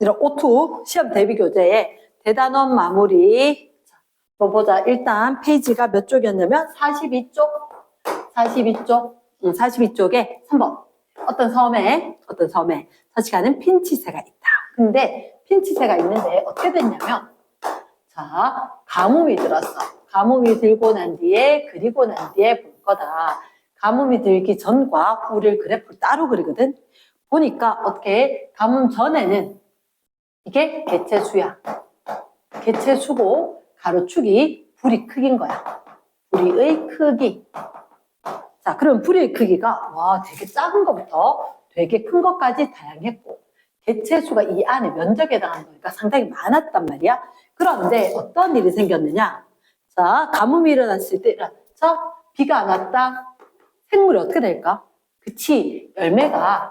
O2 시험 대비 교재에 대단원 마무리. 뭐 보자. 일단 페이지가 몇 쪽이었냐면 42쪽. 42쪽에 3번. 어떤 섬에 서식하는 핀치새가 있다. 근데 핀치새가 있는데 어떻게 됐냐면, 자, 가뭄이 들었어. 가뭄이 들고 난 뒤에, 그리고 난 뒤에 볼 거다. 가뭄이 들기 전과 후를 그래프를 따로 그리거든. 보니까 어떻게 가뭄 전에는 이게 개체수야. 개체수고 가로축이 불이 크기인 거야. 불이의 크기. 자, 그럼 불의 크기가 와 되게 작은 것부터 되게 큰 것까지 다양했고 개체수가 이 안에 면적에 해당하는 거니까 상당히 많았단 말이야. 그런데 어떤 일이 생겼느냐? 자, 가뭄이 일어났을 때, 자, 비가 안 왔다. 생물이 어떻게 될까? 그치, 열매가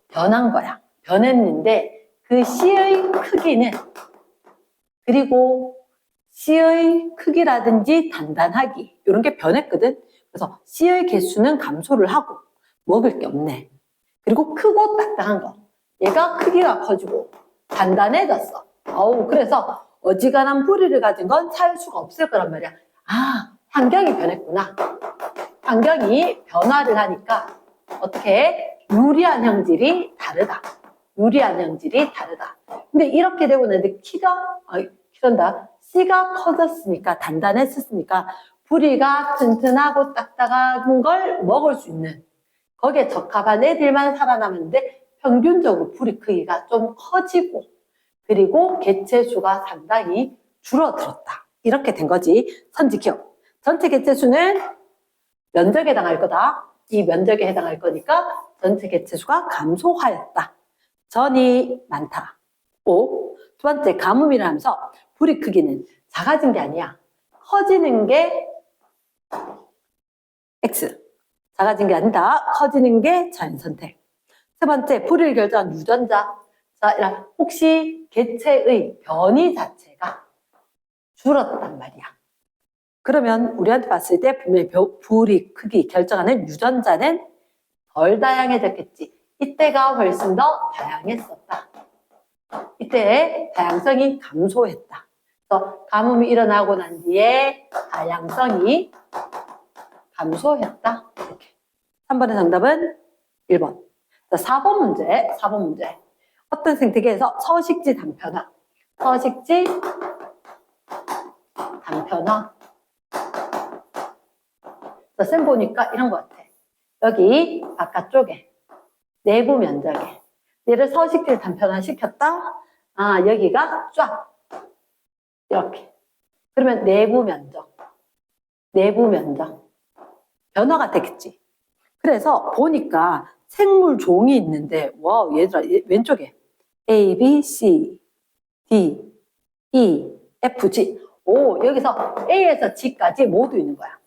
변한 거야. 변했는데 그 씨의 크기는, 그리고 씨의 크기라든지 단단하기 이런 게 변했거든. 그래서 씨의 개수는 감소를 하고 먹을 게 없네. 그리고 크고 딱딱한 거, 얘가 크기가 커지고 단단해졌어. 그래서 어지간한 뿌리를 가진 건 살 수가 없을 거란 말이야. 아, 환경이 변했구나. 환경이 변화를 하니까 어떻게 유리한 형질이 다르다. 유리한 형질이 다르다. 근데 이렇게 되고 나는데 씨가 커졌으니까, 단단했었으니까 뿌리가 튼튼하고 딱딱한 걸 먹을 수 있는, 거기에 적합한 애들만 살아남았는데 평균적으로 뿌리 크기가 좀 커지고 그리고 개체수가 상당히 줄어들었다. 이렇게 된 거지. 선지기억. 전체 개체수는 면적에 해당할 거다. 이 면적에 해당할 거니까 전체 개체수가 감소하였다. 전이 많다. 오. 두 번째, 가뭄이를 하면서 뿌리 크기는 작아진 게 아니야. 커지는 게 X. 작아진 게 아니다. 커지는 게 자연선택. 세 번째, 뿌리를 결정한 유전자. 자, 혹시 개체의 변이 자체가 줄었단 말이야. 그러면 우리한테 봤을 때 분명히 뿌리 크기 결정하는 유전자는 덜 다양해졌겠지. 이때가 훨씬 더 다양했었다. 이때 다양성이 감소했다. 그래서 가뭄이 일어나고 난 뒤에 다양성이 감소했다. 이렇게. 3번의 정답은 1번. 자, 4번 문제. 어떤 생태계에서 서식지 단편화. 자, 쌤 보니까 이런 것 같아. 여기 바깥쪽에, 내부 면적에 얘를 서식지를 단편화 시켰다. 아, 여기가 쫙 이렇게. 그러면 내부 면적 변화가 되겠지. 그래서 보니까 생물 종이 있는데, 와, 얘들아, 왼쪽에 A, B, C, D, E, F, G. 오, 여기서 A에서 G까지 모두 있는 거야.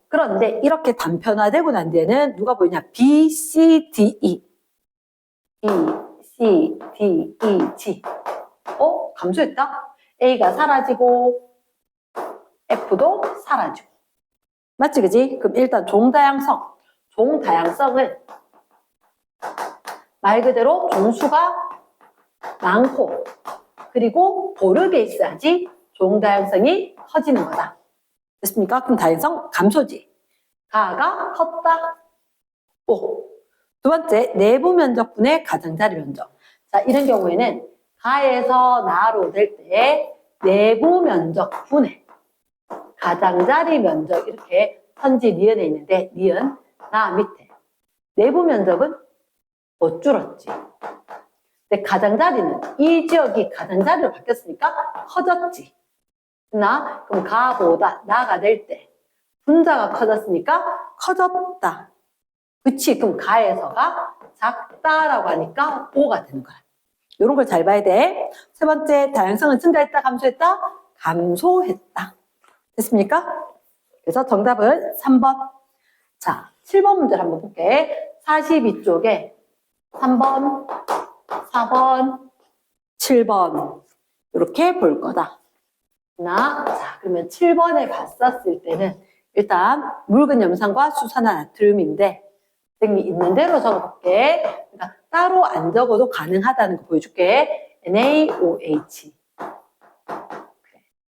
그런데 이렇게 단편화되고 난 뒤에는 누가 보이냐? B, C, D, E. B, C, D, E, G. 감소했다? A가 사라지고 F도 사라지고. 맞지, 그지? 그럼 일단 종다양성은 말 그대로 종수가 많고 그리고 고르게 있어야지 종다양성이 커지는 거다. 됐습니까? 그럼 다양성 감소지. 가가 컸다. 오. 두 번째, 내부 면적분의 가장자리 면적. 자, 이런 경우에는 가에서 나로 될 때 내부 면적분의 가장자리 면적, 이렇게 선지 니은에 있는데, 니은 나 밑에 내부 면적은 못 줄었지. 근데 가장자리는 이 지역이 가장자리로 바뀌었으니까 커졌지. 그럼 가보다 나가 될 때 분자가 커졌으니까 커졌다. 그치? 그럼 가에서가 작다라고 하니까 O가 되는 거야. 이런 걸 잘 봐야 돼. 세 번째, 다양성은 증가했다, 감소했다? 감소했다. 됐습니까? 그래서 정답은 3번. 자, 7번 문제를 한번 볼게. 42쪽에 3번, 4번, 7번 이렇게 볼 거다. 자, 그러면 7번에 봤었을 때는 일단 묽은 염산과 수산화 나트륨인데, 선생님이 있는 대로 적어볼게. 그러니까 따로 안 적어도 가능하다는 거 보여줄게. NaOH.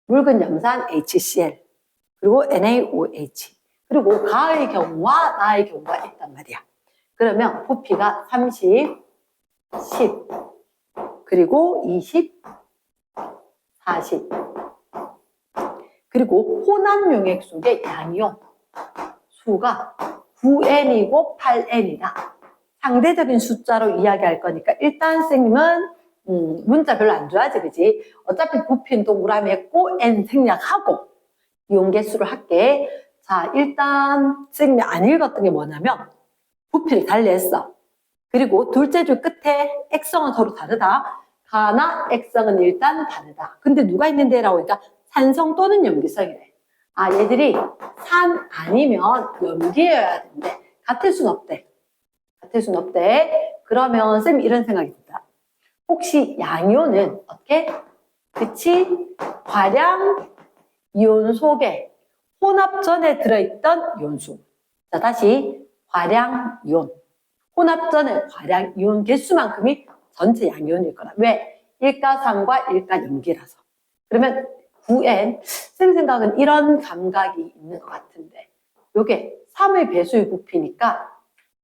묽은 염산 HCl. 그리고 NaOH. 그리고 가의 경우와 나의 경우가 있단 말이야. 그러면 부피가 30, 10, 그리고 20, 40. 그리고 혼합용액 속의 양이온 수가 9N이고 8N이다. 상대적인 숫자로 이야기할 거니까 일단 선생님은 문자 별로 안 좋아하지, 그지? 어차피 부피는 동그라미 했고 N 생략하고 이온 개수를 할게. 자, 일단 선생님이 안 읽었던 게 뭐냐면 부피를 달리했어. 그리고 둘째 줄 끝에 액성은 서로 다르다. 가나 액성은 일단 다르다. 근데 누가 있는데? 라고 하니까 산성 또는 염기성이래. 아, 얘들이 산 아니면 염기여야 된대. 같을 순 없대. 같을 순 없대. 그러면 쌤이 이런 생각이 든다. 혹시 양이온은 어떻게? 그치? 과량 이온 속에 혼합 전에 들어있던 이온수. 자, 다시 과량 이온. 혼합 전에 과량 이온 개수만큼이 전체 양이온일 거라. 왜? 일가산과 일가염기라서. 그러면 9N, 쌤 생각은 이런 감각이 있는 것 같은데 요게 3의 배수의 부피니까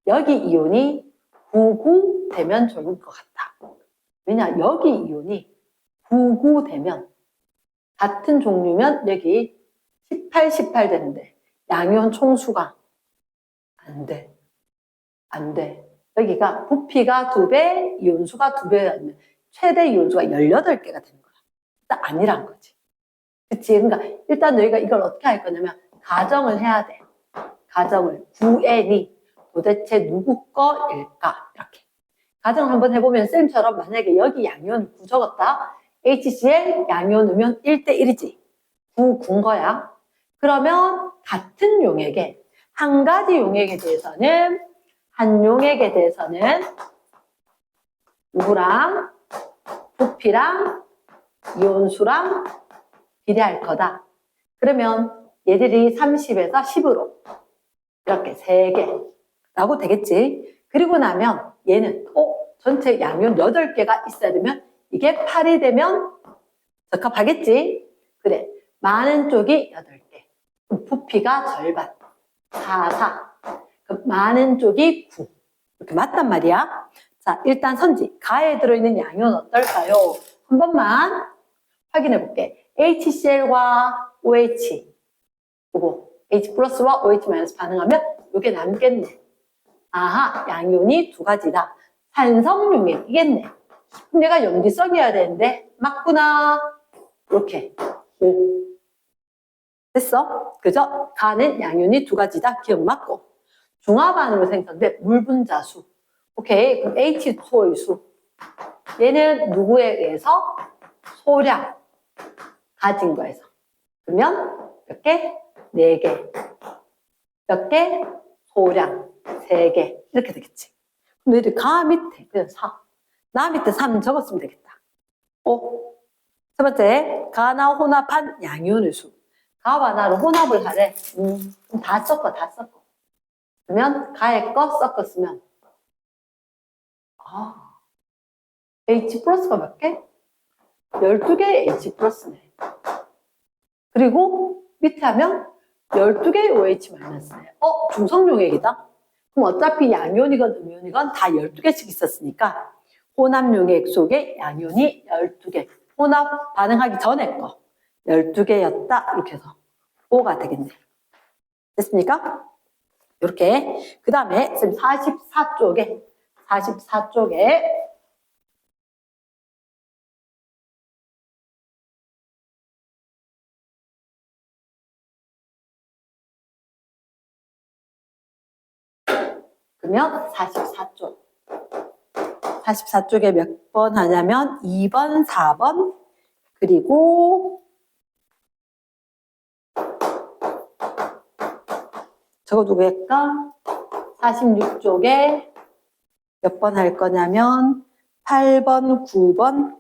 여기 이온이 99 되면 좋을 것 같다. 왜냐? 여기 이온이 99 되면 같은 종류면 여기 18, 18 되는데 양이온 총수가 안 돼. 안 돼. 여기가 부피가 2배, 이온수가 2배였는데 최대 이온수가 18개가 되는 거야. 일단 아니란 거지. 그치? 그러니까 일단 너희가 이걸 어떻게 할 거냐면 가정을 해야 돼. 가정을. 9N이 도대체 누구 거일까? 이렇게. 가정 한번 해보면 쌤처럼 만약에 여기 양이온을 9 적었다. HCl 양이온 넣으면 1대1이지. 9 군 거야. 그러면 같은 용액에 한 가지 용액에 대해서는 한 용액에 대해서는 누구랑 부피랑 이온수랑 비례할 거다. 그러면 얘들이 30에서 10으로 이렇게 3개라고 되겠지. 그리고 나면 얘는 전체 양이온 8개가 있어야 되면 이게 8이 되면 적합하겠지. 그래. 많은 쪽이 8개. 부피가 절반. 4, 4. 많은 쪽이 9. 이렇게 맞단 말이야. 자, 일단 선지. 가에 들어있는 양이온 어떨까요? 한 번만 확인해 볼게. HCl과 OH. 요거 H 플러스와 OH 마이너스 반응하면 요게 남겠네. 아하, 양이온이 2가지다. 산성용액이겠네. 그럼 내가 염기성이어야 되는데 맞구나. 이렇게. 오. 됐어? 그죠? 가는 양이온이 2가지다. 기억 맞고. 중화반응으로 생성된 물분자수. 오케이. 그럼 H2O의 수. 얘는 누구에 의해서? 소량. 가진 거에서. 그러면 몇 개? 4개. 몇 개? 소량. 3개. 이렇게 되겠지. 그럼 얘들 가 밑에 그냥 4. 나 밑에 3 적었으면 되겠다. 첫 번째, 가나 혼합한 양이온의 수. 가와 나를 혼합을 하래. 다 섞어, 다 섞어. 그러면 가의 거 섞었으면 H 플러스가 몇 개? 12개의 H 플러스네. 그리고 밑에 하면 12개의 OH 마이너스네. 중성용액이다. 그럼 어차피 양이온이건 음이온이건 다 12개씩 있었으니까 혼합용액 속에 양이온이 12개. 혼합 반응하기 전에 거 12개였다. 이렇게 해서 5가 되겠네. 됐습니까? 이렇게. 그 다음에 44쪽에 그러면 44쪽에 몇 번 하냐면 2번, 4번, 그리고 저거 누구일까? 46쪽에 몇 번 할 거냐면 8번, 9번,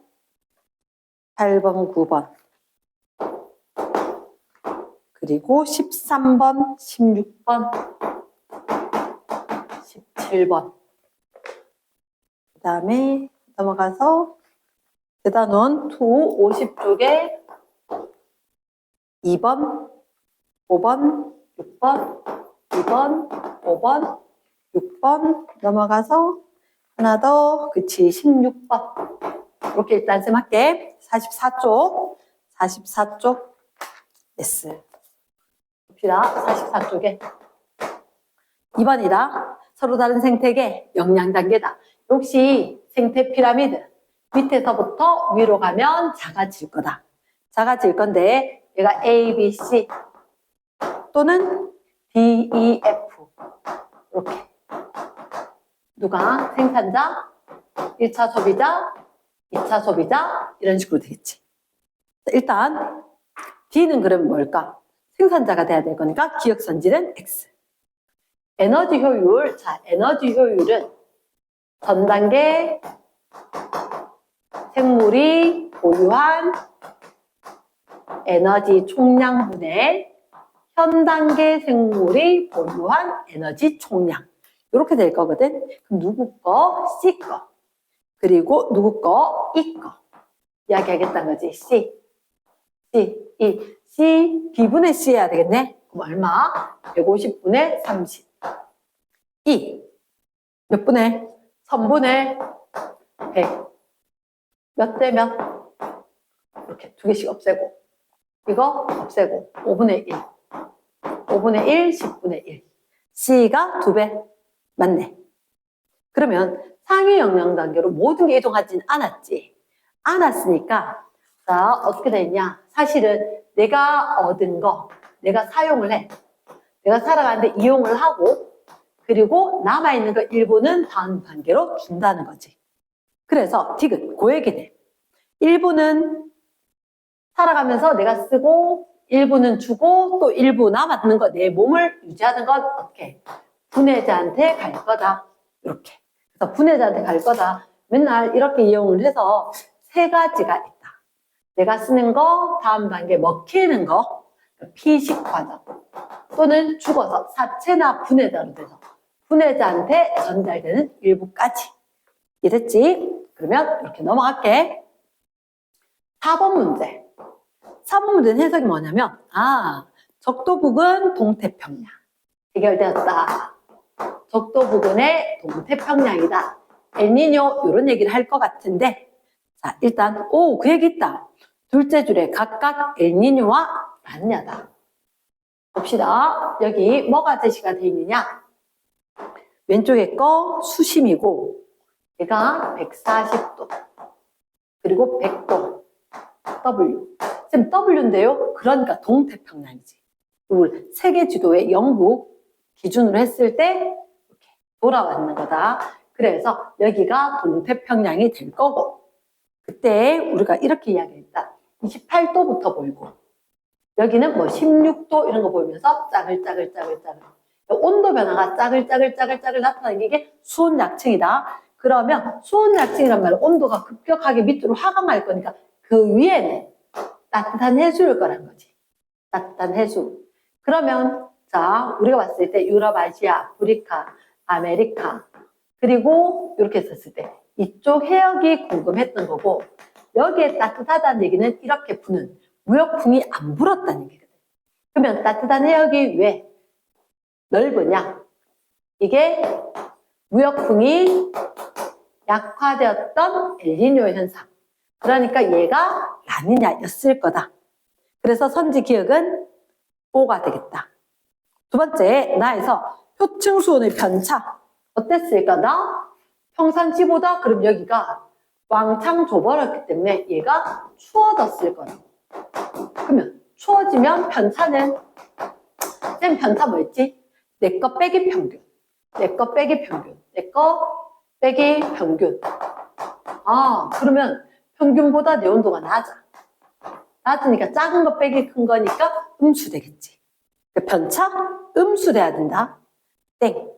그리고 13번, 16번, 7번. 그 다음에 넘어가서 대단원 2 50쪽에 2번, 5번, 6번, 2번, 5번, 6번 넘어가서 하나 더, 그치, 16번. 이렇게 일단 쌤 할게. 44쪽, 44쪽, S. 봅시다. 44쪽에 2번이다. 서로 다른 생태계, 영양 단계다. 역시 생태 피라미드. 밑에서부터 위로 가면 작아질 거다. 작아질 건데, 얘가 A, B, C 또는 D, E, F. 이렇게. 누가? 생산자, 1차 소비자, 2차 소비자, 이런 식으로 되겠지. 일단 D는 그러면 뭘까? 생산자가 돼야 될 거니까 기억선질은 X. 에너지 효율, 자, 에너지 효율은 전 단계 생물이 보유한 에너지 총량분의 현 단계 생물이 보유한 에너지 총량. 이렇게 될 거거든. 그럼 누구 거? C 거. 그리고 누구 거? E 거. 이야기하겠다는 거지. C. C, B분의 C 해야 되겠네. 그럼 얼마? 150분의 30. E. 몇 분의? 1000분의 100. 몇 대 몇? 이렇게 두 개씩 없애고. 이거 없애고. 5분의 1. 5분의 1, 10분의 1. C가 2배. 맞네. 그러면 상위 영양 단계로 모든 게 이동하진 않았지. 않았으니까 자, 어떻게 되냐? 사실은 내가 얻은 거, 내가 사용을 해. 내가 살아가는데 이용을 하고, 그리고 남아있는 거 일부는 다음 단계로 준다는 거지. 그래서 디귿, 그 얘기네. 일부는 살아가면서 내가 쓰고, 일부는 주고, 또 일부 남았는 거, 내 몸을 유지하는 건 어떻게? 분해자한테 갈 거다. 이렇게. 그래서 분해자한테 갈 거다. 맨날 이렇게 이용을 해서 세 가지가 있다. 내가 쓰는 거, 다음 단계 먹히는 거, 피식 과정. 또는 죽어서 사체나 분해자로 돼서 분해자한테 전달되는 일부까지. 이랬지? 그러면 이렇게 넘어갈게. 4번 문제. 4번 문제는 해석이 뭐냐면, 적도부근 동태평양. 해결되었다. 적도부근의 동태평양이다. 엘니뇨 이런 얘기를 할 것 같은데, 자, 일단 그 얘기 있다. 둘째 줄에 각각 엘니뇨와 라니냐다. 봅시다. 여기 뭐가 제시가 되어 있느냐? 왼쪽에 거 수심이고 얘가 140도 그리고 100도 W. 지금 W인데요. 그러니까 동태평양이지. 이걸 세계 지도의 영국 기준으로 했을 때 이렇게 돌아왔는 거다. 그래서 여기가 동태평양이 될 거고 그때 우리가 이렇게 이야기했다. 28도부터 보이고 여기는 뭐 16도 이런 거 보이면서 짜글짜글짜글짜글 온도 변화가 짜글짜글짜글짜글 나타나는 게 수온약층이다. 그러면 수온약층이란 말은 온도가 급격하게 밑으로 하강할 거니까 그 위에는 따뜻한 해수일 거란 거지. 따뜻한 해수. 그러면 자 우리가 봤을 때 유럽, 아시아, 아프리카, 아메리카 그리고 이렇게 했었을 때 이쪽 해역이 궁금했던 거고 여기에 따뜻하다는 얘기는 이렇게 부는 무역풍이 안 불었다는 얘기거든. 그러면 따뜻한 해역이 왜 넓으냐? 이게 무역풍이 약화되었던 엘니뇨 현상. 그러니까 얘가 라니냐였을 거다. 그래서 선지 기억은 O가 되겠다. 두 번째, 나에서 표층 수온의 편차. 어땠을까? 나 평상시보다 그럼 여기가 왕창 좁아졌기 때문에 얘가 추워졌을 거라고. 그러면 추워지면 편차는 쌤 편차 뭐였지? 내 거 빼기 평균. 내 거 빼기 평균. 내 거 빼기 평균. 그러면 평균보다 내 온도가 낮아. 낮으니까 작은 거 빼기 큰 거니까 음수 되겠지. 편차 음수 돼야 된다. 땡.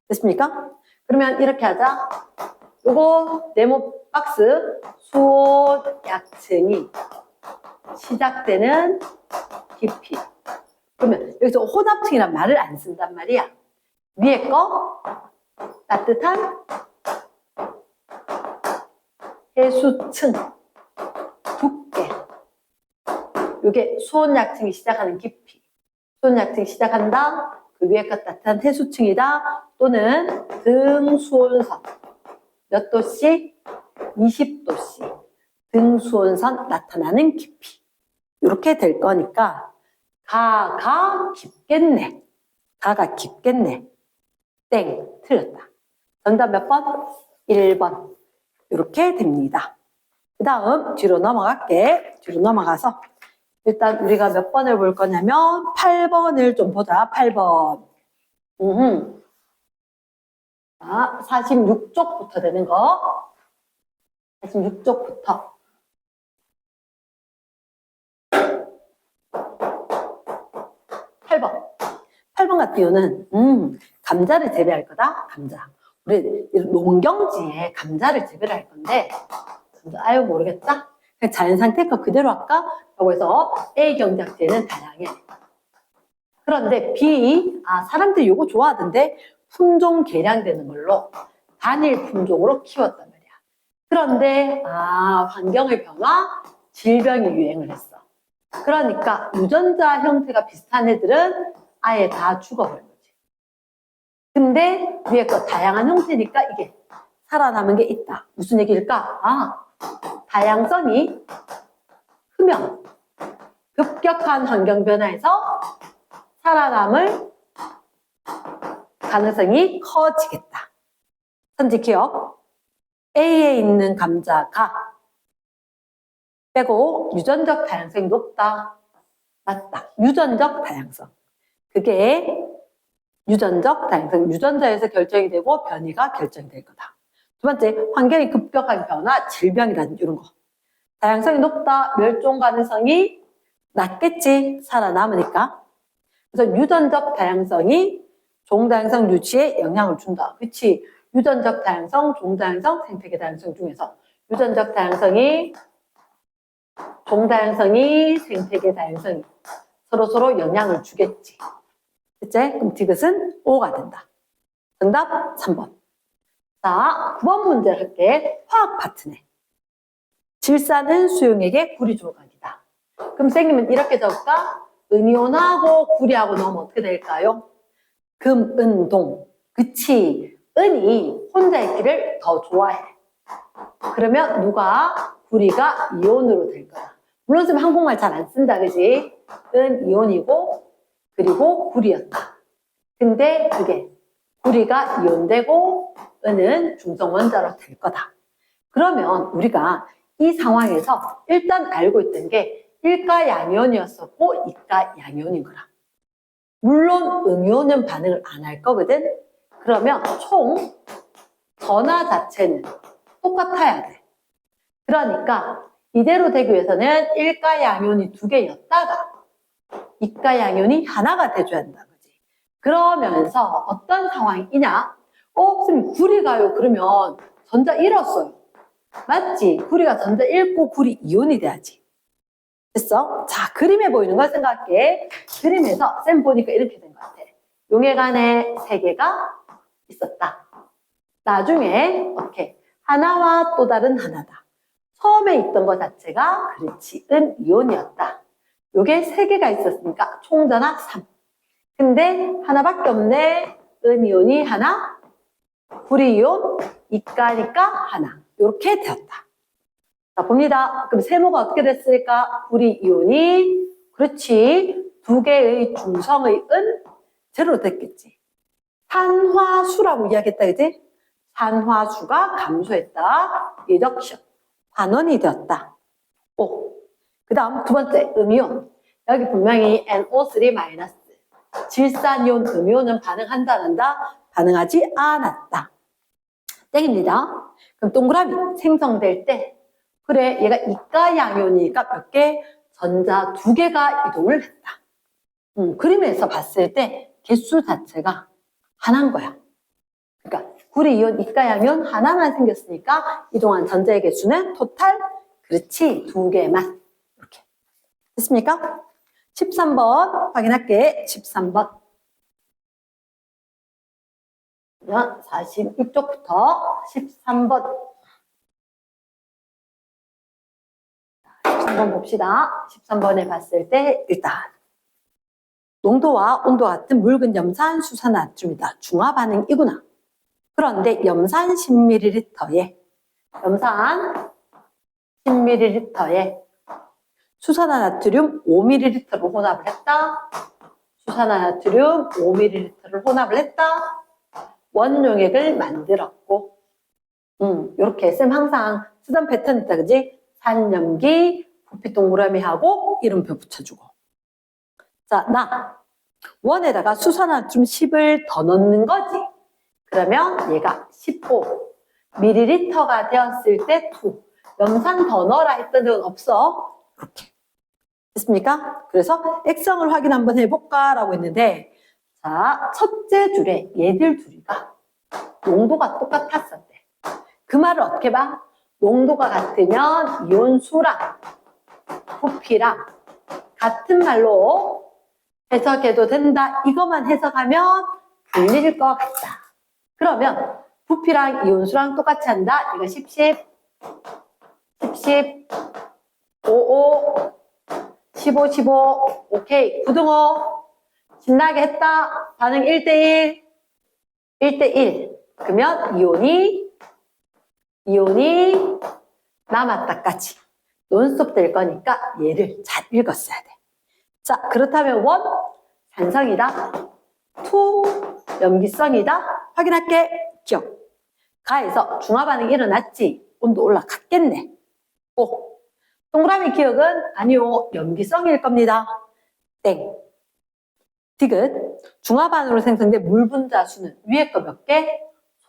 됐습니까? 그러면 이렇게 하자. 요거 네모 박스 수온 약층이 시작되는 깊이. 그러면 여기서 혼합층이란 말을 안 쓴단 말이야. 위에 거 따뜻한 해수층, 두께. 이게 수온약층이 시작하는 깊이. 수온약층이 시작한다. 그 위에가 따뜻한 해수층이다. 또는 등수온선. 몇 도씨? 20도씨. 등수온선 나타나는 깊이. 이렇게 될 거니까 가가 깊겠네. 가가 깊겠네. 땡. 틀렸다. 정답 몇 번? 1번. 이렇게 됩니다. 그 다음 뒤로 넘어갈게. 뒤로 넘어가서 일단 우리가 몇 번을 볼 거냐면 8번을 좀 보자. 8번. 자, 46쪽부터 되는 거. 46쪽부터. 8번. 8번 같은 경우는 감자를 재배할 거다. 감자. 우리 농경지에 감자를 재배를 할 건데 아유 모르겠다. 그냥 자연 상태 거 그대로 할까? 라고 해서 A 경작지에는 다양해. 그런데 B, 사람들이 이거 좋아하던데 품종 개량되는 걸로 단일 품종으로 키웠단 말이야. 그런데 환경의 변화, 질병이 유행을 했어. 그러니까 유전자 형태가 비슷한 애들은 아예 다 죽어버린 거지. 근데 위에 거 다양한 형태니까 이게 살아남은 게 있다. 무슨 얘기일까? 다양성이 크면 급격한 환경 변화에서 살아남을 가능성이 커지겠다. 선지 기억. A에 있는 감자가 빼고 유전적 다양성이 높다. 맞다. 유전적 다양성. 그게 유전적 다양성. 유전자에서 결정이 되고 변이가 결정이 될 거다. 두 번째, 환경의 급격한 변화, 질병이라든지 이런 거. 다양성이 높다. 멸종 가능성이 낮겠지. 살아남으니까. 그래서 유전적 다양성이 종다양성 유지에 영향을 준다. 그렇지? 유전적 다양성, 종다양성, 생태계 다양성 중에서 유전적 다양성이 종다양성이 생태계 다양성이 서로 영향을 주겠지. 그치? 그럼 디귿은 O가 된다. 정답 3번. 자, 9번 문제 할게. 화학 파트네. 질산은 수용액의 구리 조각이다. 그럼 선생님은 이렇게 적을까? 은이온하고 구리하고 넣으면 어떻게 될까요? 금, 은, 동. 그치? 은이 혼자 있기를 더 좋아해. 그러면 누가? 구리가 이온으로 될 거야. 물론 선생님 한국말 잘 안 쓴다, 그지? 은 이온이고, 그리고 구리였다. 근데 그게 구리가 이온되고, 은은 중성 원자로 될 거다. 그러면 우리가 이 상황에서 일단 알고 있던 게 일가 양이온이었었고, 이가 양이온인 거라. 물론 음이온은 반응을 안 할 거거든. 그러면 총 전하 자체는 똑같아야 돼. 그러니까 이대로 되기 위해서는 일가 양이온이 2개였다가 이가 양이온이 하나가 돼줘야 한다. 그지? 그러면서 어떤 상황이냐? 선생님 구리가요. 그러면 전자 잃었어요. 맞지? 구리가 전자 잃고 구리 이온이 돼야지. 됐어? 자, 그림에 보이는 걸 생각할게. 그림에서 쌤 보니까 이렇게 된 것 같아. 용액 안에 3개가 있었다. 나중에 이렇게 하나와 또 다른 하나다. 처음에 있던 것 자체가 그렇지 은 이온이었다. 요게 3개가 있었으니까 총전하 3. 근데 하나밖에 없네. 은 이온이 하나, 구리 이온, 이가니까 하나. 이렇게 되었다. 자, 봅니다. 그럼 세모가 어떻게 됐을까? 구리 이온이 그렇지 2개의 중성의 은 제로로 됐겠지. 산화수라고 이야기했다, 그지? 산화수가 감소했다. 리덕션. 환원이 되었다. 오. 그 다음 두 번째, 음이온. 여기 분명히 NO3-. 질산이온, 음이온은 반응한다, 안 한다? 반응하지 않았다. 땡입니다. 그럼 동그라미 생성될 때, 그래, 얘가 이가 양이온이니까 몇 개? 전자 2개가 이동을 했다. 그림에서 봤을 때 개수 자체가 하나인 거야. 그러니까 구리 이온, 이가 양이온 하나만 생겼으니까 이동한 전자의 개수는 토탈 그렇지 2개만. 이렇게 됐습니까? 13번 확인할게. 13번. 그러면 46쪽부터 13번. 13번 봅시다. 13번에 봤을 때 일단 농도와 온도가 같은 묽은 염산, 수산화나트륨이다. 중화 반응이구나. 그런데 염산 10ml에 수산화나트륨 5ml를 혼합을 했다. 수산화나트륨 5ml를 혼합을 했다. 원용액을 만들었고, 이렇게 쌤 항상 쓰던 패턴 있다, 그지? 산염기, 부피 동그라미하고 이름표 붙여주고. 자, 나 원에다가 수산화나트륨 10을 더 넣는 거지. 그러면 얘가 15ml가 되었을 때 2. 염산 더 넣어라 했던 적은 없어. 이렇게. 됐습니까? 그래서 액성을 확인 한번 해볼까? 라고 했는데, 자, 첫째 줄에 얘들 둘이가 농도가 똑같았었대. 그 말을 어떻게 봐? 농도가 같으면 이온수랑 부피랑 같은 말로 해석해도 된다. 이것만 해석하면 들릴 것 같다. 그러면 부피랑 이온수랑 똑같이 한다. 이거 10, 10, 5, 15, 15. 오케이. 구등호. 신나게 했다. 반응 1대1. 1대1. 그러면 이온이 남았다까지 논스톱 될 거니까 얘를 잘 읽었어야 돼. 자, 그렇다면 원, 산성이다. 투, 염기성이다. 확인할게. 기억. 가에서 중화 반응이 일어났지. 온도 올라갔겠네. 오. 동그라미 기억은 아니요. 염기성일 겁니다. 땡. 디귿. 중화 반응으로 생성된 물 분자 수는 위에 거 몇 개?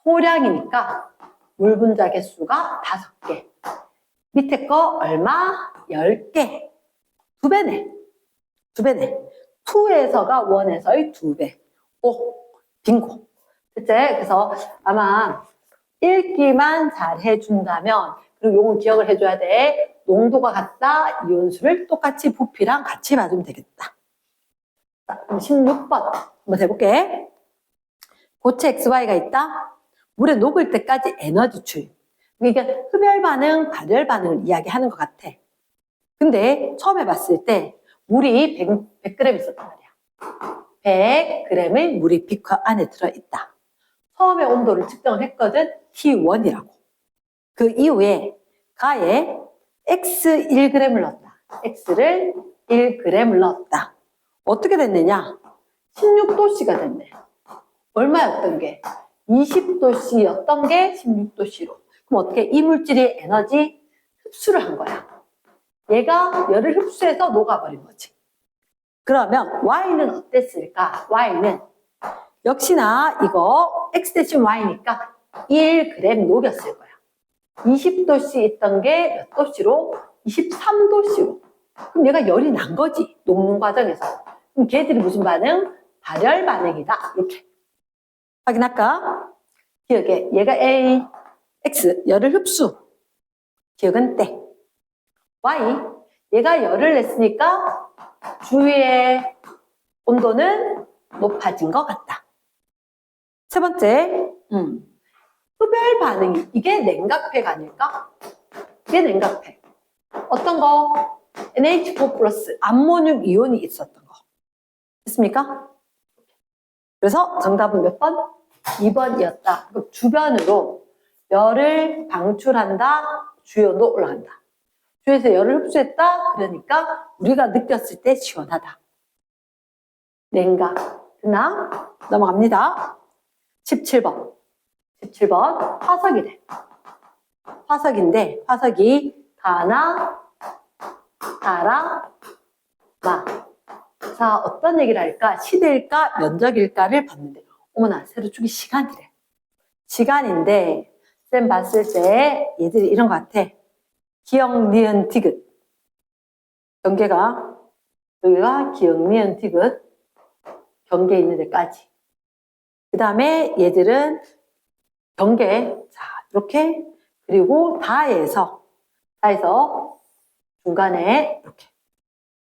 소량이니까 물 분자 개수가 5개. 밑에 거 얼마? 10개. 2배네. 2에서가 1에서의 2배. 오, 빙고. 됐지? 그래서 아마 읽기만 잘 해준다면, 그리고 요건 기억을 해줘야 돼. 농도가 같다. 이온수를 똑같이 부피랑 같이 봐주면 되겠다. 자, 그럼 16번 한번 해볼게. 고체 XY가 있다. 물에 녹을 때까지 에너지 투입. 그러니까 흡열 반응, 발열 반응을 이야기하는 것 같아. 근데 처음에 봤을 때 물이 100g 있었단 말이야. 100g의 물이 비커 안에 들어있다. 처음에 온도를 측정을 했거든. T1이라고. 그 이후에 가에 X 1g을 넣었다. X를 1g을 넣었다. 어떻게 됐느냐? 16도씨가 됐네. 얼마였던 게? 20도씨였던 게 16도씨로. 그럼 어떻게? 이 물질이 에너지 흡수를 한 거야. 얘가 열을 흡수해서 녹아버린 거지. 그러면 Y는 어땠을까? Y는 역시나 이거 X 대신 Y니까 1g 녹였을 거야. 20도씨 있던 게 몇 도씨로? 23도씨로. 그럼 얘가 열이 난 거지. 녹는 과정에서. 그럼 걔들이 무슨 반응? 발열 반응이다. 이렇게. 확인할까? 기억에 얘가 A, X, 열을 흡수. 기억은 때. Y, 얘가 열을 냈으니까 주위의 온도는 높아진 것 같다. 세 번째, 흡열 반응이, 이게 냉각팩 아닐까? 이게 냉각팩. 어떤 거? NH4 플러스 암모늄 이온이 있었던 거. 됐습니까? 그래서 정답은 몇 번? 2번이었다. 주변으로 열을 방출한다. 주요도 올라간다. 주위에서 열을 흡수했다. 그러니까 우리가 느꼈을 때 시원하다. 냉각. 됐나? 넘어갑니다. 17번. 17번 화석이래. 화석인데 화석이 가나, 가라, 마. 자, 어떤 얘기를 할까? 시대일까? 면적일까를 봤는데 어머나, 세로축이 시간이래. 시간인데 쌤 봤을 때 얘들이 이런 것 같아. 기억, 니은, 디귿. 경계가 여기가 기억, 니은, 디귿. 경계 있는 데까지. 그 다음에 얘들은 경계, 자, 이렇게. 그리고 다에서 중간에 이렇게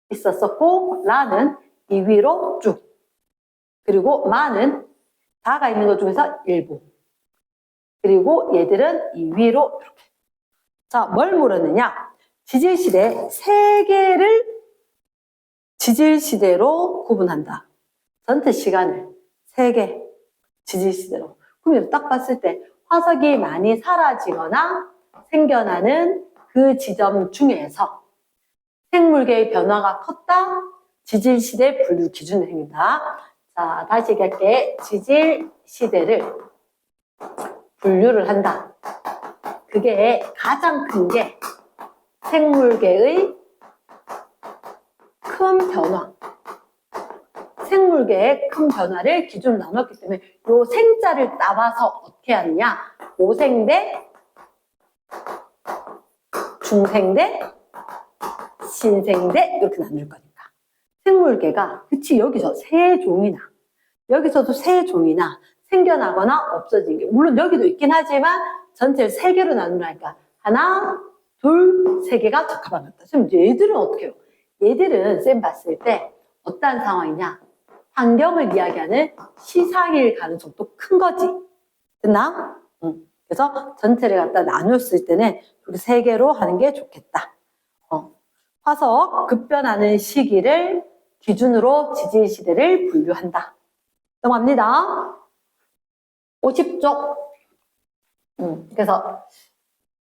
있었었고, 라는 이 위로 쭉. 그리고 마는 4가 있는 것 중에서 일부. 그리고 얘들은 이 위로 이렇게. 자, 뭘 물었느냐? 지질시대 3개를 지질시대로 구분한다. 전체 시간을 3개 지질시대로. 그럼 딱 봤을 때 화석이 많이 사라지거나 생겨나는 그 지점 중에서 생물계의 변화가 컸다. 지질시대 분류 기준을 생긴다. 자, 다시 얘기할게. 지질시대를 분류를 한다. 그게 가장 큰 게 생물계의 큰 변화. 생물계의 큰 변화를 기준으로 나눴기 때문에 요 생자를 따와서 어떻게 하느냐. 고생대, 중생대, 신생대 이렇게 나눌 거니까. 생물계가 그치 여기서 세 종이나 여기서도 세 종이나 생겨나거나 없어진 게 물론 여기도 있긴 하지만 전체를 3개로 나누니까 하나, 둘, 3개가 적합한 것 같다. 그럼 얘들은 어떻게 해요? 얘들은 쌤 봤을 때 어떤 상황이냐? 환경을 이야기하는 시상일 가능성도 큰 거지. 됐나? 그래서 전체를 갖다 나눴을 때는 이렇게 3개로 하는 게 좋겠다. 화석 급변하는 시기를 기준으로 지질시대를 분류한다. 넘어갑니다. 50쪽. 그래서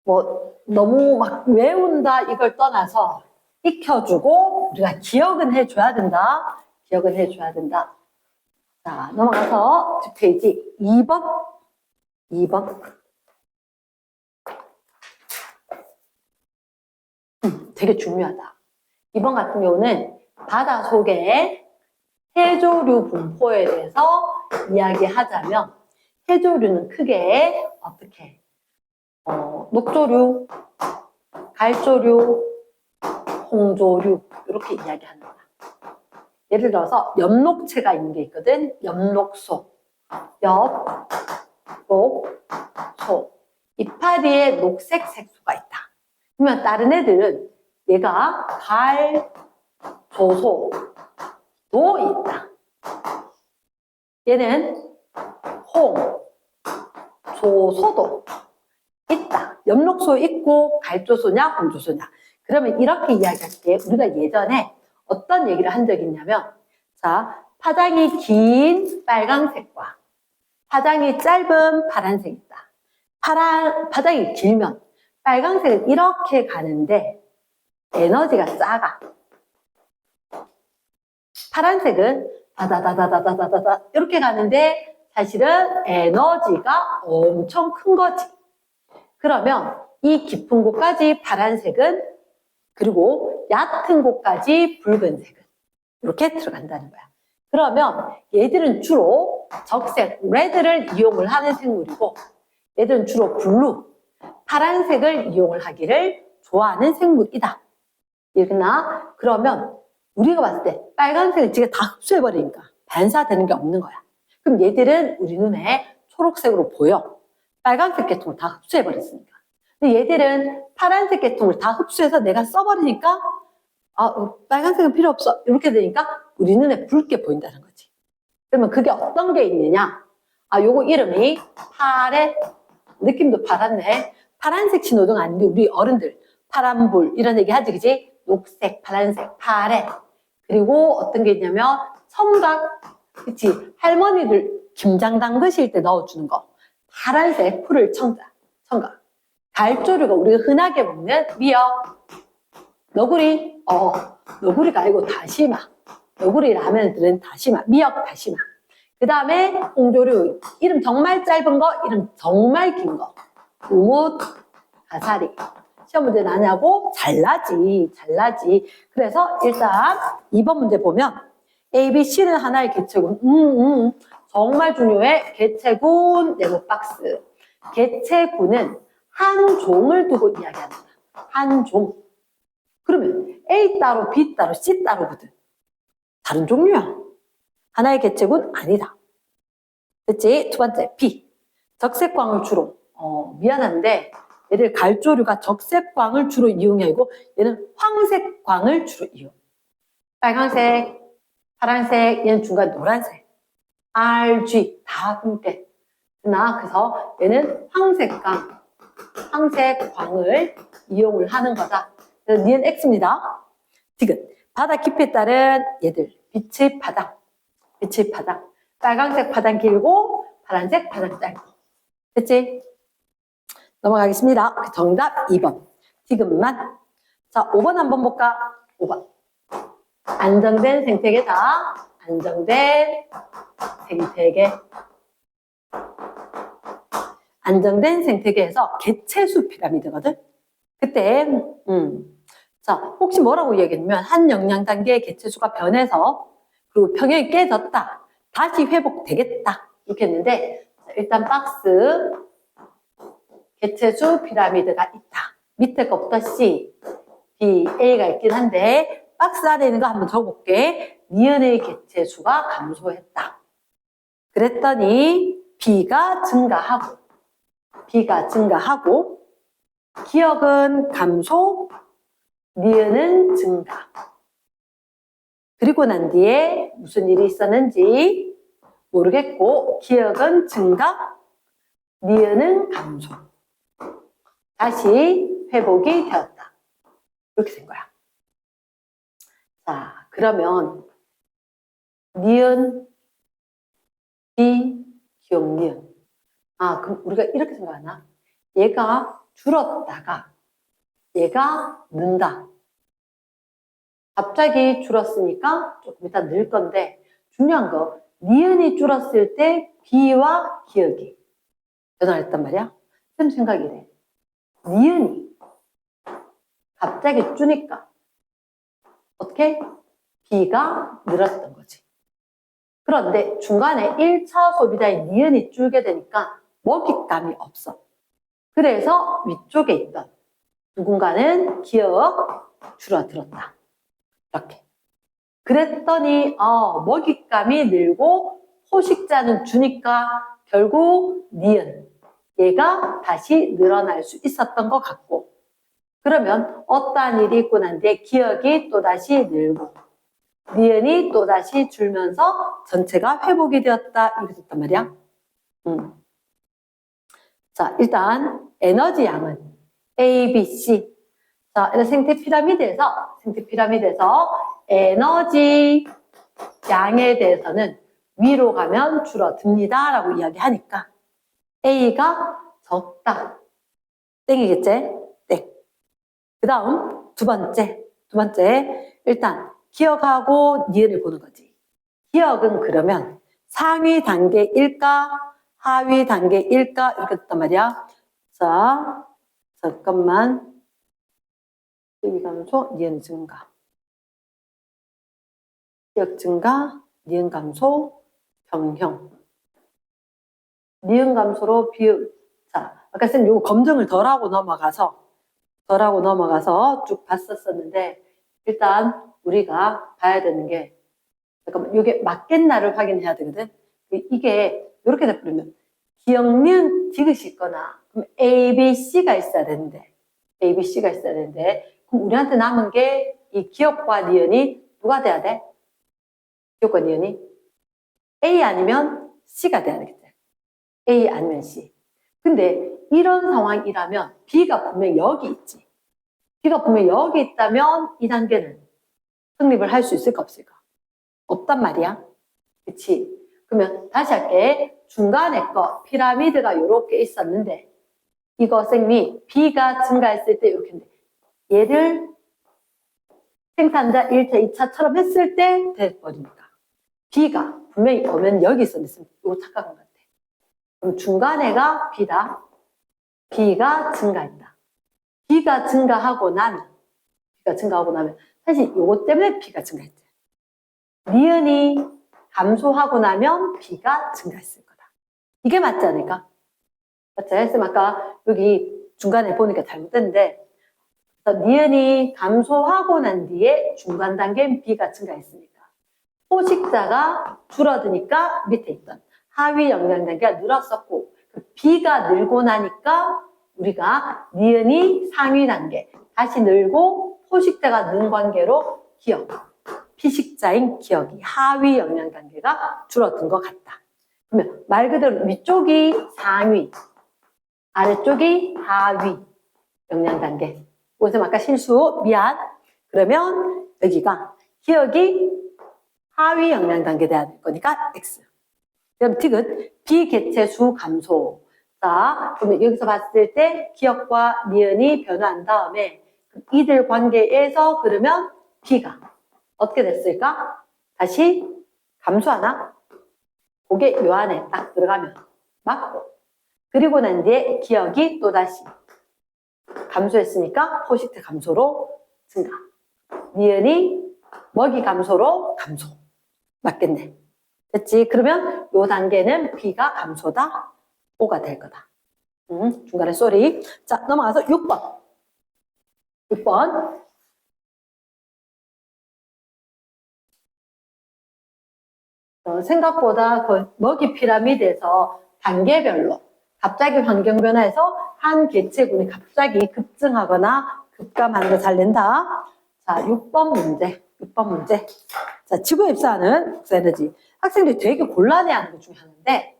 뭐 너무 막 외운다 이걸 떠나서 익혀주고 우리가 기억은 해줘야 된다. 기억은 해줘야 된다. 자, 넘어가서 뒷페이지 2번. 2번. 되게 중요하다. 2번 같은 경우는 바다 속의 해조류 분포에 대해서 이야기하자면 해조류는 크게 어떻게 녹조류, 갈조류, 홍조류 이렇게 이야기하는 거야. 예를 들어서 엽록체가 있는 게 있거든. 엽록소, 엽록소. 이파리에 녹색 색소가 있다. 그러면 다른 애들은 얘가 갈조소도 있다. 얘는 홍조소도 있다. 엽록소 있고 갈조소냐 홍조소냐. 그러면 이렇게 이야기할게. 우리가 예전에 어떤 얘기를 한 적이 있냐면 자, 파장이 긴 빨강색과 파장이 짧은 파란색이 있다. 파장이 길면 빨강색은 이렇게 가는데 에너지가 작아. 파란색은 다다다다다다다다 이렇게 가는데 사실은 에너지가 엄청 큰 거지. 그러면 이 깊은 곳까지 파란색은 그리고 얕은 곳까지 붉은색은 이렇게 들어간다는 거야. 그러면 얘들은 주로 적색, 레드를 이용을 하는 생물이고 얘들은 주로 블루, 파란색을 이용을 하기를 좋아하는 생물이다. 이러나 그러면 우리가 봤을 때 빨간색을 지가 다 흡수해버리니까 반사되는 게 없는 거야. 그럼 얘들은 우리 눈에 초록색으로 보여. 빨간색 계통을 다 흡수해버렸으니까. 근데 얘들은 파란색 계통을 다 흡수해서 내가 써버리니까 빨간색은 필요 없어. 이렇게 되니까 우리 눈에 붉게 보인다는 거지. 그러면 그게 어떤 게 있느냐? 요거 이름이 파래. 느낌도 파랗네. 파란색 신호등 아닌데 우리 어른들 파란불 이런 얘기 하지 그지? 녹색, 파란색, 파래. 그리고 어떤 게 있냐면 청각. 그치? 할머니들 김장 담그실 때 넣어주는 거. 파란색 풀을 청각. 갈조류가 우리가 흔하게 먹는 미역, 너구리, 너구리가 아니고 다시마. 너구리 라면들은 다시마, 미역 다시마. 그 다음에 홍조류, 이름 정말 짧은 거, 이름 정말 긴 거. 우뭇, 가사리. 시험 문제 나냐고? 잘나지. 그래서 일단 2번 문제 보면 A, B, C는 하나의 개체군. 정말 중요해. 개체군 네모 박스. 개체군은 한 종을 두고 이야기하는 거야. 한 종. 그러면 A 따로 B 따로 C 따로거든. 다른 종류야. 하나의 개체군 아니다. 됐지? 두 번째 B. 적색광을 주로. 미안한데 얘를 갈조류가 적색광을 주로 이용이 아니고 얘는 황색광을 주로 이용. 빨간색, 파란색, 얘는 중간 노란색. RG 다 함께. 그래서 얘는 황색광을 이용을 하는 거다. 그래서 니은 X입니다. 디귿. 바다 깊이에 따른 얘들. 빛의 파당. 빨간색 파당 길고 파란색 파당 짧고. 됐지? 넘어가겠습니다. 정답 2번. 디귿만. 자, 5번 한번 볼까? 5번. 안정된 생태계다. 안정된 생태계에서 개체수 피라미드거든? 그때, 자, 혹시 뭐라고 이야기했냐면, 한 영양 단계의 개체수가 변해서, 그리고 평형이 깨졌다. 다시 회복되겠다. 이렇게 했는데, 자, 일단 박스, 개체수 피라미드가 있다. 밑에 것부터 C, B, A가 있긴 한데, 박스 안에 있는 거 한번 적어볼게. 니은의 개체수가 감소했다. 그랬더니, B가 증가하고, 기억은 감소, 니은은 증가. 그리고 난 뒤에 무슨 일이 있었는지 모르겠고, 기억은 증가, 니은은 감소. 다시 회복이 되었다. 이렇게 된 거야. 자, 그러면 니은, 비, 기억, 니은. 아, 그럼 우리가 이렇게 생각하나? 얘가 줄었다가 얘가 는다. 갑자기 줄었으니까 조금 이따 늘 건데 중요한 거 니은이 줄었을 때 비와 기억이 변화했단 말이야. 쌤 생각이래. 니은이 갑자기 주니까 어떻게? 비가 늘었던 거지. 그런데 중간에 1차 소비자의 니은이 줄게 되니까 먹잇감이 없어. 그래서 위쪽에 있던 누군가는 기억 줄어들었다. 이렇게. 그랬더니 먹잇감이 늘고 포식자는 주니까 결국 니은 얘가 다시 늘어날 수 있었던 것 같고 그러면 어떠한 일이 있고 난 뒤에 기억이 또다시 늘고 니은이 또다시 줄면서 전체가 회복이 되었다. 이렇게 됐단 말이야. 자, 일단 에너지 양은 A, B, C. 자, 생태 피라미드에서 에너지 양에 대해서는 위로 가면 줄어듭니다. 라고 이야기하니까 A가 적다. 땡이겠지? 땡. 그 다음 두 번째. 일단 기억하고 니은을 보는 거지. 기억은 그러면 상위 단계일까? 하위 단계일까? 이렇게 됐단 말이야. 자, 잠깐만. 여기 감소, 니은 증가. 기억 증가, 니은 감소, 병형. 니은 감소로 비읍. 자, 아까 쌤 요거 검증을 덜 하고 넘어가서 쭉 봤었었는데, 일단 우리가 봐야 되는 게, 잠깐만, 요게 맞겠나를 확인해야 되거든. 이게 이렇게 돼버리면, 기억, 니은, 디귿이 있거나, 그럼 A, B, C가 있어야 되는데, 그럼 우리한테 남은 게 이 기억과 니은이 누가 돼야 돼? 기억과 니은이 A 아니면 C가 돼야 되겠지. A 아니면 C. 근데 이런 상황이라면 B가 분명히 여기 있지. B가 분명히 여기 있다면 이 단계는 성립을 할 수 있을까 없을까? 없단 말이야. 그치? 그러면 다시 할게. 중간에 거 피라미드가 이렇게 있었는데 이거 쌤이 B가 증가했을 때 이렇게 했는데 얘를 생산자 1차, 2차처럼 했을 때 돼버리니까 B가 분명히 오면 여기 있었는데 이거 착각한 것 같아. 그럼 중간에가 B다. B가 증가했다. B가 증가하고 나면 사실 이것 때문에 B가 증가했지. 니은이 감소하고 나면 B가 증가했을 거다. 이게 맞지 않을까? 맞지? 쌤 아까 여기 중간에 보니까 잘못됐는데 니은이 감소하고 난 뒤에 중간 단계인 B가 증가했으니까 포식자가 줄어드니까 밑에 있던 하위 영양 단계가 늘었었고 B가 늘고 나니까 우리가 니은이 상위 단계 다시 늘고 포식자가 는 관계로 기억 피식자인 기억이 하위 영양 단계가 줄어든 것 같다. 그러면 말 그대로 위쪽이 상위, 아래쪽이 하위 영양 단계. 무슨 아까 실수 미안. 그러면 여기가 기억이 하위 영양 단계 돼야 될 거니까 X. 그럼 T은 비개체수 감소. 자, 그러면 여기서 봤을 때 기억과 니은이 변화한 다음에 이들 관계에서 그러면 B가 어떻게 됐을까? 다시 감소하나? 그게 요 안에 딱 들어가면 맞고. 그리고 난 뒤에 기억이 또다시 감소했으니까 포식태 감소로 증가. 니은이 먹이 감소로 감소. 맞겠네. 됐지? 그러면 요 단계는 B가 감소다. O가 될 거다. 중간에 쏘리. 자, 넘어가서 6번. 6번. 생각보다 그 먹이 피라미드에서 단계별로 갑자기 환경 변화에서 한 개체군이 갑자기 급증하거나 급감하는 거 잘 낸다. 자, 6번 문제. 6번 문제. 자, 지구에 입사하는 국제에너지. 학생들이 되게 곤란해하는 것 중에 하나인데,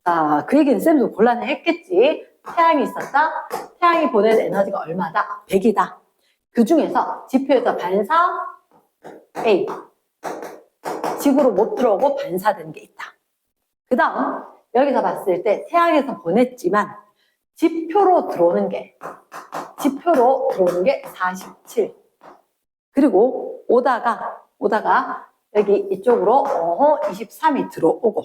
자, 그 얘기는 쌤도 곤란해했겠지. 태양이 있었다. 태양이 보낸 에너지가 얼마다? 100이다. 그 중에서 지표에서 반사 A. 지구로 못 들어오고 반사되는 게 있다. 그 다음 여기서 봤을 때 태양에서 보냈지만 지표로 들어오는 게 47. 그리고 오다가 여기 이쪽으로 23이 들어오고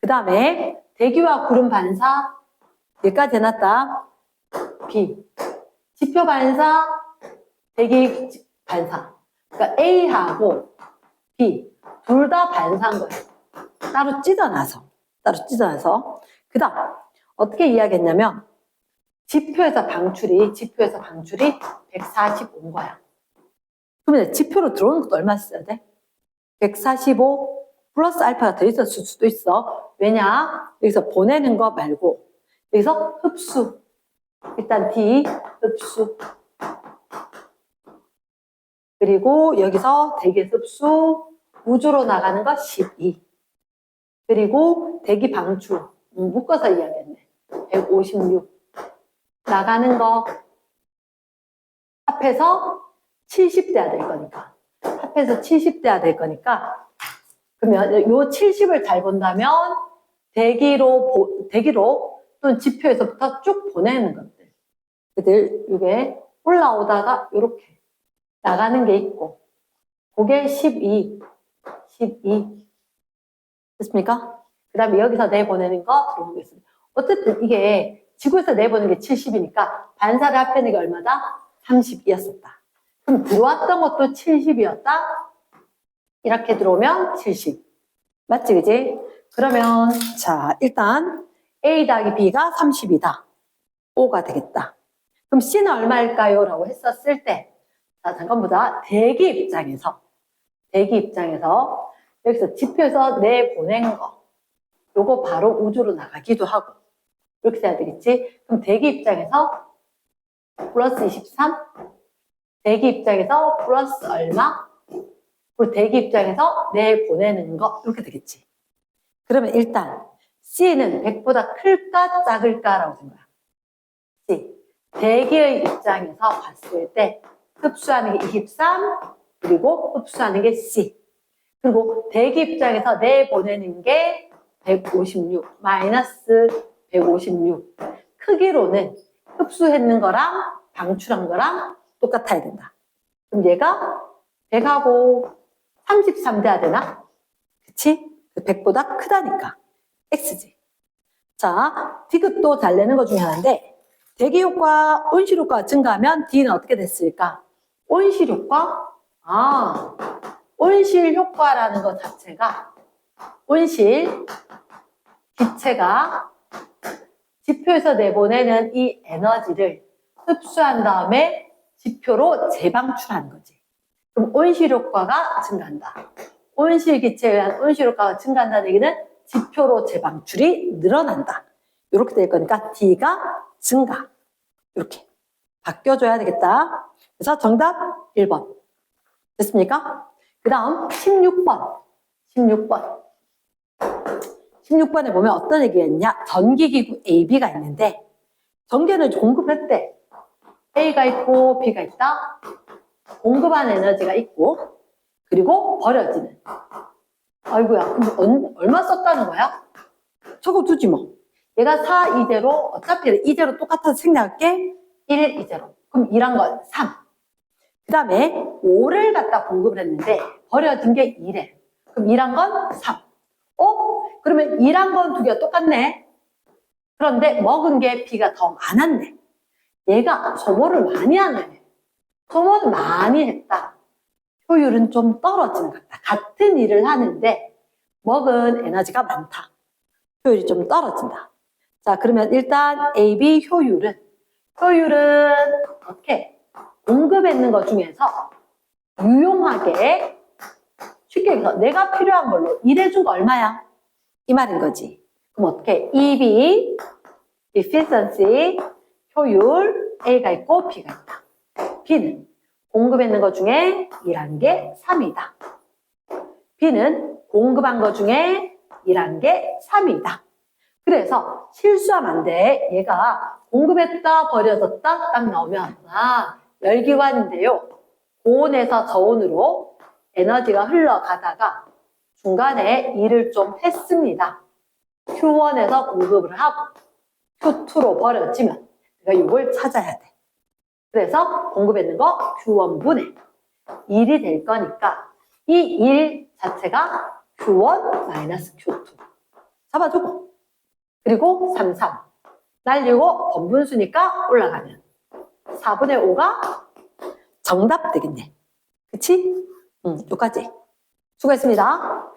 그 다음에 대기와 구름 반사 여기까지 해놨다. B. 지표 반사, 대기 반사. 그러니까 A하고 B 둘 다 반사한 거예요. 따로 찢어놔서. 그 다음 어떻게 이야기했냐면 지표에서 방출이 145인 거야. 그러면 지표로 들어오는 것도 얼마 써야 돼? 145 플러스 알파가 더 있었을 수도 있어. 왜냐? 여기서 보내는 거 말고 여기서 흡수. 일단 D 흡수. 그리고 여기서 대기 흡수 우주로 나가는 거 12. 그리고 대기 방출 묶어서 이야기했네. 156. 나가는 거 합해서 70대야 될 거니까. 그러면 요 70을 잘 본다면 대기로 또는 지표에서부터 쭉 보내는 것들. 이게 올라오다가 이렇게 나가는 게 있고 그게 12. 됐습니까? 그 다음에 여기서 내보내는 거 들어보겠습니다. 어쨌든 이게 지구에서 내보내는 게 70이니까 반사를 합해내는 게 얼마다? 32였었다. 그럼 들어왔던 것도 70이었다? 이렇게 들어오면 70. 맞지, 그지? 그러면 자 일단 A 더하기 B가 30이다. O가 되겠다. 그럼 C는 얼마일까요? 라고 했었을 때 자 잠깐 보자. 대기 입장에서 여기서 지표에서 내보낸 거 요거 바로 우주로 나가기도 하고 이렇게 돼야 되겠지? 그럼 대기 입장에서 플러스 23 대기 입장에서 플러스 얼마? 그리고 대기 입장에서 내보내는 거 이렇게 되겠지. 그러면 일단 C는 100보다 클까 작을까라고 생각해. C. 대기의 입장에서 봤을 때 흡수하는 게 23 그리고 흡수하는 게 C. 그리고 대기 입장에서 내보내는 게 156 마이너스 156. 크기로는 흡수했는 거랑 방출한 거랑 똑같아야 된다. 그럼 얘가 100하고 33 돼야 되나? 그치? 100보다 크다니까. X지. 자, 디귿도 잘 내는 것 중에 하나인데 대기 효과, 온실 효과가 증가하면 D는 어떻게 됐을까? 온실 효과? 온실 효과라는 것 자체가 온실 기체가 지표에서 내보내는 이 에너지를 흡수한 다음에 지표로 재방출하는 거지. 그럼 온실 효과가 증가한다. 온실 기체에 의한 온실 효과가 증가한다는 얘기는 지표로 재방출이 늘어난다. 이렇게 될 거니까 D가 증가. 이렇게 바뀌어줘야 되겠다. 그래서 정답 1번. 됐습니까? 그 다음 16번. 16번에 보면 어떤 얘기가 있냐? 전기기구 AB가 있는데 전기는 공급했대. A가 있고 B가 있다. 공급한 에너지가 있고 그리고 버려지는. 아이고야, 근데 얼마 썼다는 거야? 저거 두지 뭐. 얘가 4 이대로 어차피 이대로 똑같아서 생략할게. 1 이대로. 그럼 2란 건 3. 그 다음에 5를 갖다 공급을 했는데 버려진 게 2래. 그럼 2란 건 3. 그러면 2란 건 두 개가 똑같네. 그런데 먹은 게 B가 더 많았네. 얘가 소모를 많이 하네. 소모를 많이 했다. 효율은 좀 떨어지는 것 같다. 같은 일을 하는데 먹은 에너지가 많다. 효율이 좀 떨어진다. 자, 그러면 일단 AB 효율은 어떻게 공급했는 것 중에서 유용하게 쉽게 얘기해서 내가 필요한 걸로 일해준 거 얼마야? 이 말인 거지. 그럼 어떻게? EB, efficiency, 효율, A가 있고 B가 있다. B는 공급했는 것 중에 일한 게 3이다. B는 공급한 것 중에 일한 게 3이다. 그래서 실수하면 안 돼. 얘가 공급했다, 버려졌다 딱 나오면 열기관인데요. 고온에서 저온으로 에너지가 흘러가다가 중간에 일을 좀 했습니다. Q1에서 공급을 하고 Q2로 버려지면 내가 이걸 찾아야 돼. 그래서 공급했는 거 Q1분의 1이 될 거니까 이 1 자체가 Q1 Q2 잡아주고 그리고 3, 3 날리고 번분수니까 올라가면 4분의 5가 정답 되겠네. 그치? 여기까지. 수고했습니다.